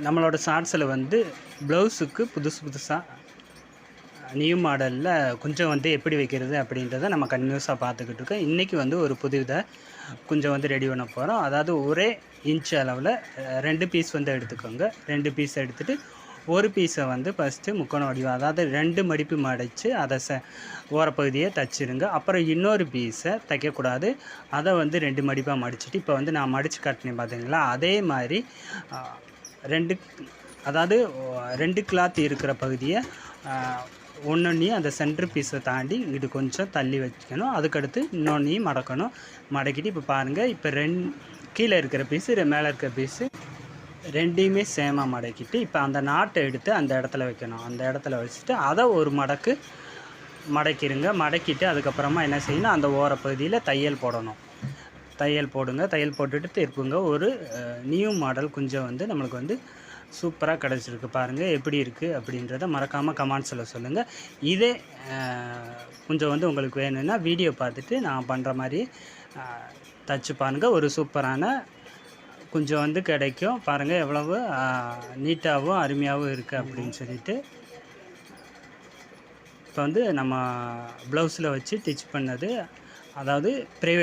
நம்மளோட ஷார்ட்ஸில் வந்து ப்ளவுஸுக்கு புதுசாக நியூ மாடலில் கொஞ்சம் வந்து எப்படி வைக்கிறது அப்படின்றத நம்ம கன்டினியூஸாக பார்த்துக்கிட்டு இருக்கோம். இன்றைக்கி வந்து ஒரு புது இதை கொஞ்சம் வந்து ரெடி பண்ண போகிறோம். அதாவது ஒரே இன்ச் அளவில் 2 பீஸ் வந்து எடுத்துக்கோங்க. 2 பீஸ் எடுத்துகிட்டு ஒரு பீஸை வந்து ஃபஸ்ட்டு முக்கோண வடிவம், அதாவது 2 மடிப்பு மடித்து அதை ஓரப்பகுதியை தச்சிருங்க. அப்புறம் இன்னொரு பீஸை தைக்கக்கூடாது, அதை வந்து 2 மடிப்பாக மடிச்சுட்டு, இப்போ வந்து நான் மடித்து காட்டினேன் பார்த்தீங்களா, அதே மாதிரி 2 அதாவது 2 கிளாத் இருக்கிற பகுதியை ஒன்றொன்றையும் அந்த சென்ட்ரு பீஸை தாண்டி இங்கிட்டு கொஞ்சம் தள்ளி வைக்கணும். அதுக்கடுத்து இன்னொன்றையும் மடக்கணும். மடக்கிட்டு இப்போ பாருங்கள், இப்போ கீழே இருக்கிற பீஸு மேலே இருக்கிற பீஸு ரெண்டையுமே சேமாக மடக்கிட்டு இப்போ அந்த நாட்டை எடுத்து அந்த இடத்துல வைக்கணும். அந்த இடத்துல வச்சுட்டு அதை ஒரு மடக்கு மடக்கிடுங்க. மடக்கிட்டு அதுக்கப்புறமா என்ன செய்யணும், அந்த ஓரப்பகுதியில் தையல் போடணும். தையல் போடுங்க. தையல் போட்டுட்டு திருப்புங்க. ஒரு நியூ மாடல் கொஞ்சம் வந்து நம்மளுக்கு வந்து சூப்பராக கிடச்சிருக்கு. பாருங்கள் எப்படி இருக்குது அப்படின்றத மறக்காமல் கமெண்ட்ஸில் சொல்லுங்கள். இதே கொஞ்சம் வந்து உங்களுக்கு வேணும்னா வீடியோ பார்த்துட்டு நான் பண்ணுற மாதிரி தச்சு பாருங்கள். ஒரு சூப்பரான கொஞ்சம் வந்து கிடைக்கும். பாருங்கள் எவ்வளவு நீட்டாகவும் அருமையாகவும் இருக்குது அப்படின்னு சொல்லிட்டு. இப்போ வந்து நம்ம ப்ளவுஸில் வச்சு ஸ்டிச் பண்ணது, அதாவது ப்ரைவேட்